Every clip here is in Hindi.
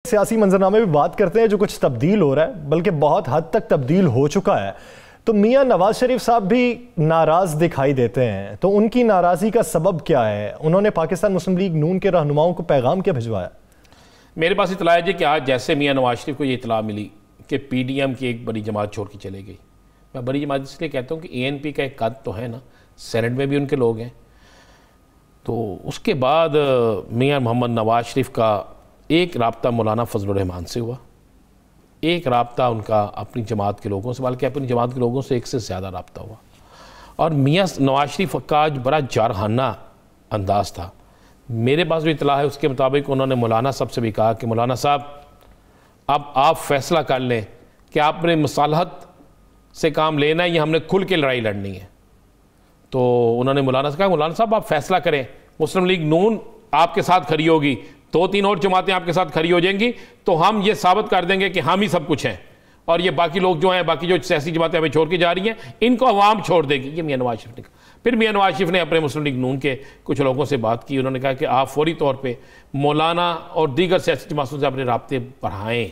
सियासी मंजरनामे भी बात करते हैं जो कुछ तब्दील हो रहा है, बल्कि बहुत हद तक तब्दील हो चुका है। तो मियां नवाज शरीफ साहब भी नाराज दिखाई देते हैं, तो उनकी नाराजगी का सबब क्या है? उन्होंने पाकिस्तान मुस्लिम लीग नून के रहनुमाओं को पैगाम क्या भिजवाया? मेरे पास इतला है जी कि आज जैसे मियां नवाज शरीफ को ये इतला मिली कि पीडीएम की एक बड़ी जमात छोड़ के चले गई। मैं बड़ी जमात इसलिए कहता हूँ कि एएनपी का एक कद तो है ना, सेनेट में भी उनके लोग हैं। तो उसके बाद मियां मोहम्मद नवाज शरीफ का एक राब्ता मौलाना फजलुर रहमान से हुआ, एक राब्ता उनका अपनी जमात के लोगों से, बल्कि अपनी जमात के लोगों से एक से ज़्यादा राब्ता हुआ। और मियां नवाज शरीफ का आज बड़ा जारहाना अंदाज था। मेरे पास भी इतला है, उसके मुताबिक उन्होंने मौलाना साहब से भी कहा कि मौलाना साहब अब आप फैसला कर लें कि आपने मसालहत से काम लेना है या हमने खुल के लड़ाई लड़नी है। तो उन्होंने मौलाना से कहा मौलाना साहब आप फैसला करें, मुस्लिम लीग नून आपके साथ खड़ी होगी, 2-3 और जमातें आपके साथ खड़ी हो जाएंगी, तो हम ये साबित कर देंगे कि हम ही सब कुछ हैं और ये बाकी लोग जो हैं, बाकी जो सियासी जमातें हमें छोड़ के जा रही हैं, इनको अवाम छोड़ देगी। ये मियां नवाज शरीफ ने कहा। फिर मियां नवाज शरीफ ने अपने मुस्लिम लीग नून के कुछ लोगों से बात की। उन्होंने कहा कि आप फौरी तौर पर मौलाना और दीगर सियासी जमातों से अपने राब्ते बढ़ाएँ,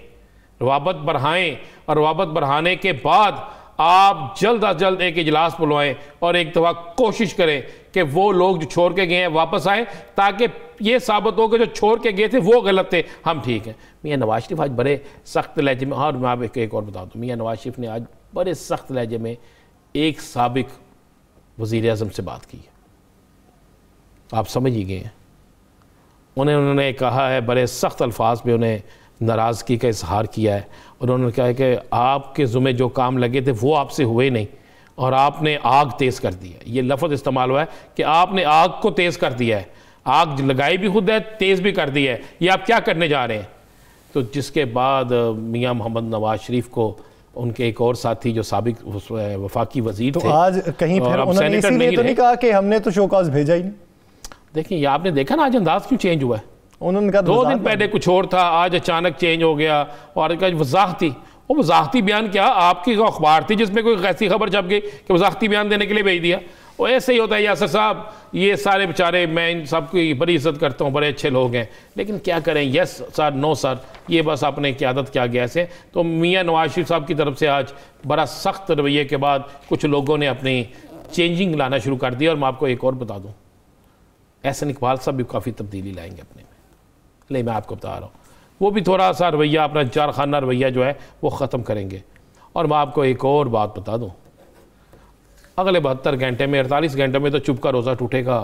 रवाबत बढ़ाएँ, और रवाबत बढ़ाने के बाद आप जल्द अज जल्द एक इजलास बुलवाएं और एक दफ़ा कोशिश करें कि वो लोग जो छोड़ के गए हैं वापस आए, ताकि ये साबित हो कि जो छोड़ के गए थे वो गलत थे, हम ठीक हैं। मियां नवाज शरीफ आज बड़े सख्त लहजे में, और मैं आपको एक और बता दूँ, मियां नवाज शरीफ ने आज बड़े सख्त लहजे में एक साबिक वज़ीर आज़म से बात की है। आप समझ ही गए हैं। उन्होंने कहा है, बड़े सख्त अल्फाज में उन्हें नाराज़गी का इजहार किया है। उन्होंने कहा है कि आपके ज़ुम्मे जो काम लगे थे वो आपसे हुए नहीं और आपने आग तेज़ कर दी है। ये लफ्ज़ इस्तेमाल हुआ है कि आपने आग को तेज़ कर दिया है, आग लगाई भी खुद है, तेज़ भी कर दी है, ये आप क्या करने जा रहे हैं? तो जिसके बाद मियां मोहम्मद नवाज शरीफ को उनके एक और साथी जो साबिक वफाकी वज़ीर तो थे, आज कहीं फिर उन्होंने इसीलिए तो नहीं कहा कि हमने तो शोकॉज भेजा ही नहीं। देखिए, ये आपने देखा ना आज अंदाज क्यों चेंज हुआ है। उन्होंने कहा 2 दिन पहले कुछ और था, आज अचानक चेंज हो गया। और वजाहती, वो वजाहती बयान क्या, आपकी अखबार थी जिसमें कोई ऐसी खबर छप गई कि वजाहती बयान देने के लिए भेज दिया। और ऐसे ही होता है यासर साहब, ये सारे बेचारे, मैं इन सबकी बड़ी इज्जत करता हूँ, बड़े अच्छे लोग हैं, लेकिन क्या करें, यस सर नो सर, ये बस अपने क़यादत क्या गैस है। तो मियां नवाज शरीफ साहब की तरफ से आज बड़ा सख्त रवैये के बाद कुछ लोगों ने अपनी चेंजिंग लाना शुरू कर दिया। और मैं आपको एक और बता दूँ, एहसन इकबाल साहब भी काफ़ी तब्दीली लाएंगे अपने में। ले, मैं आपको बता रहा हूँ, वो भी थोड़ा सा रवैया, अपना जारखाना रवैया जो है वो ख़त्म करेंगे। और मैं आपको एक और बात बता दूँ, अगले 72 घंटे में, 48 घंटों में तो चुप का रोज़ा टूटेगा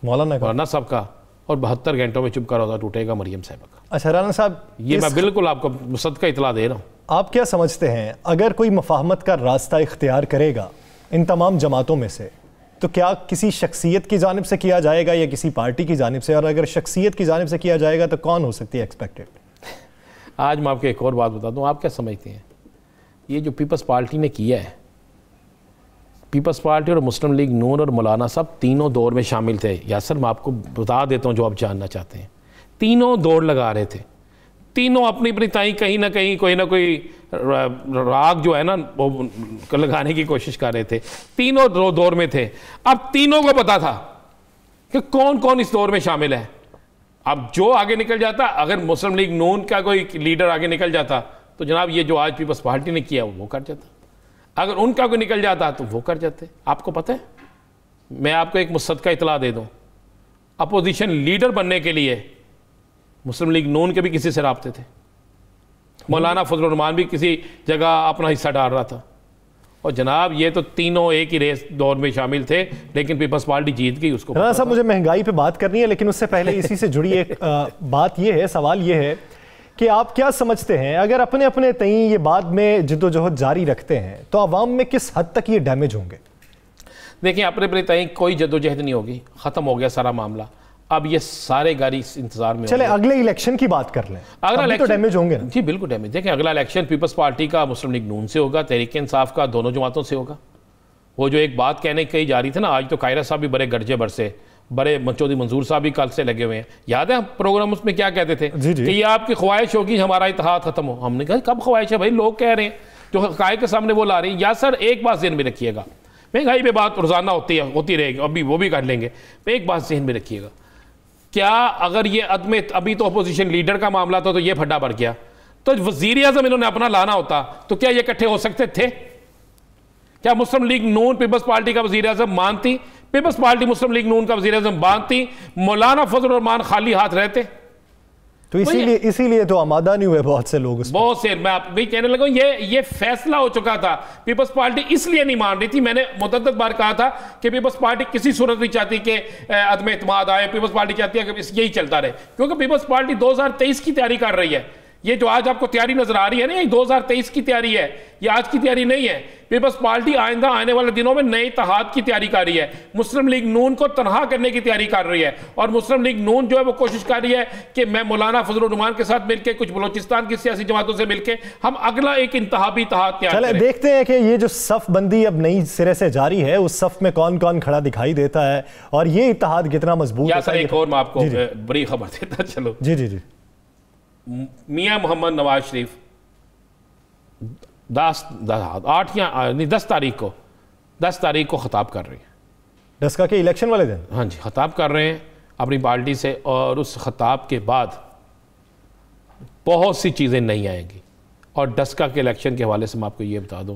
मौलाना साहब का, और 72 घंटों में चुप का रोज़ा टूटेगा मरियम साहब का। अच्छा राना साहब, ये मैं बिल्कुल आपको मुसद्दक़ा इतला दे रहा हूँ। आप क्या समझते हैं, अगर कोई मुफाहमत का रास्ता इख्तियार करेगा इन तमाम जमातों में से, तो क्या किसी शख्सियत की जानिब से किया जाएगा या किसी पार्टी की जानिब से? और अगर शख्सियत की जानिब से किया जाएगा तो कौन हो सकती है एक्सपेक्टेड? आज मैं आपको एक और बात बता दूं, आप क्या समझते हैं, ये जो पीपल्स पार्टी ने किया है, पीपल्स पार्टी और मुस्लिम लीग नून और मौलाना साहब तीनों दौर में शामिल थे। यासर, मैं आपको बता देता हूँ जो आप जानना चाहते हैं, तीनों दौड़ लगा रहे थे, तीनों अपनी अपनी ताई कहीं ना कहीं कोई ना कोई राग जो है ना वो लगाने की कोशिश कर रहे थे। तीनों दौर में थे। अब तीनों को पता था कि कौन कौन इस दौर में शामिल है। अब जो आगे निकल जाता, अगर मुस्लिम लीग नून का कोई लीडर आगे निकल जाता तो जनाब ये जो आज पीपल्स पार्टी ने किया वो कर जाता, अगर उनका कोई निकल जाता तो वो कर जाते। आपको पता है, मैं आपको एक मुसद्दक़ा इतला दे दूँ, अपोजिशन लीडर बनने के लिए मुस्लिम लीग नून के भी किसी से राब्ते थे, मौलाना फजलुर रहमान भी किसी जगह अपना हिस्सा डाल रहा था, और जनाब ये तो तीनों एक ही रेस दौर में शामिल थे, लेकिन पीपल्स पार्टी जीत गई। उसको राना साहब, मुझे महंगाई पे बात करनी है, लेकिन उससे पहले इसी से जुड़ी एक बात ये है, सवाल ये है कि आप क्या समझते हैं, अगर अपने अपने तई ये बाद में जिद्दोजहद जारी रखते हैं तो अवाम में किस हद तक ये डैमेज होंगे? देखिए, अपने अपने तई कोई जद्दोजहद नहीं होगी, ख़त्म हो गया सारा मामला। अब ये सारे गाड़ी इंतजार में। चले अगले इलेक्शन की बात कर लें, अगला तो डैमेज होंगे ना? जी बिल्कुल डैमेज। देखिए, अगला इलेक्शन पीपल्स पार्टी का मुस्लिम लीग नून से होगा, तहरीक इंसाफ का, दोनों जमातों से होगा। वो जो एक बात कहने कही जा रही थी ना, आज तो कायरा साहब भी बड़े गर्जे बरसे, बड़े चौधरी मंजूर साहब भी कल से लगे हुए हैं। याद है प्रोग्राम उसमें क्या कहते थे कि ये आपकी ख्वाहिश होगी हमारा इत्तेहाद खत्म हो। हमने कहा कब ख्वाहिश है भाई, लोग कह रहे हैं, जो हक़ाइक़ के सामने वो ला रही है। या सर एक बात ज़हन में रखिएगा, महंगाई पे बात रोज़ाना होती रहेगी, अभी वो भी कर लेंगे। एक बात ज़हन में रखिएगा, क्या अगर ये अदम, अभी तो अपोजिशन लीडर का मामला था तो ये फड्डा भर गया, तो वजीर आजम इन्होंने अपना लाना होता तो क्या ये इकट्ठे हो सकते थे? क्या मुस्लिम लीग नून पीपल्स पार्टी का वजीर आजम मानती, पीपल्स पार्टी मुस्लिम लीग नून का वजीर आजम मानती, मौलाना फजल रहमान खाली हाथ रहते? तो इसीलिए तो आमादा नहीं हुए बहुत से लोग, बहुत से। मैं भी कहने लगा ये फैसला हो चुका था। पीपल्स पार्टी इसलिए नहीं मान रही थी, मैंने मुतअद्दिद बार कहा था कि पीपल्स पार्टी किसी सूरत नहीं चाहती कि अदम एतमाद आए, पीपल्स पार्टी चाहती है कि यही चलता रहे, क्योंकि पीपल्स पार्टी 2023 की तैयारी कर रही है। ये जो आज आपको तैयारी नजर आ रही है ना, ये 2023 की तैयारी है, ये आज की तैयारी नहीं है। पीपल्स पार्टी आइंदा आने वाले दिनों में नए इत्तेहाद की तैयारी कर रही है, मुस्लिम लीग नून को तनहा करने की तैयारी कर रही है, और मुस्लिम लीग नून जो है वो कोशिश कर रही है कि मैं मौलाना फजल रहमान के साथ मिलकर, कुछ बलोचिस्तान की सियासी जमातों से मिलकर हम अगला एक इंतहाबी इत्तेहाद तैयार करें। देखते हैं कि ये जो सफ बंदी अब नई सिरे से जारी है, उस सफ में कौन कौन खड़ा दिखाई देता है और ये इत्तेहाद कितना मजबूत है। एक और मैं आपको बड़ी खबर देता चलो। जी जी जी। मियां मोहम्मद नवाज शरीफ 10 तारीख को खिताब कर रहे हैं, डस्का के इलेक्शन वाले दिन। हाँ जी, खिताब कर रहे हैं अपनी पार्टी से, और उस खिताब के बाद बहुत सी चीज़ें नहीं आएंगी। और डस्का के इलेक्शन के हवाले से मैं आपको ये बता दूं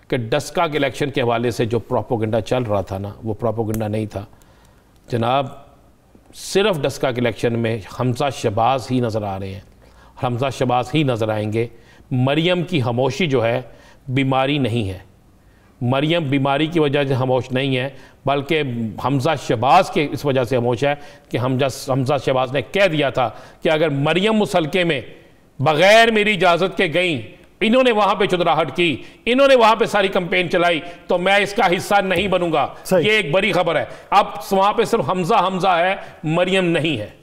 कि डस्का के इलेक्शन के हवाले से जो प्रोपोगंडा चल रहा था ना, वो प्रोपोगंडा नहीं था जनाब। सिर्फ डस्का के इलेक्शन में हमजा शहबाज ही नज़र आ रहे हैं, हमजा शहबाज ही नज़र आएंगे। मरियम की खामोशी जो है बीमारी नहीं है, मरियम बीमारी की वजह से खामोश नहीं है, बल्कि हमजा शहबाज के इस वजह से खामोश है कि हमजा शहबाज ने कह दिया था कि अगर मरियम उस हल्के में बग़ैर मेरी इजाज़त के गई, इन्होंने वहाँ पे चुदराहट की, इन्होंने वहाँ पे सारी कंपेन चलाई, तो मैं इसका हिस्सा नहीं बनूंगा। ये एक बड़ी खबर है। अब वहाँ पे सिर्फ हमजा है, मरियम नहीं है।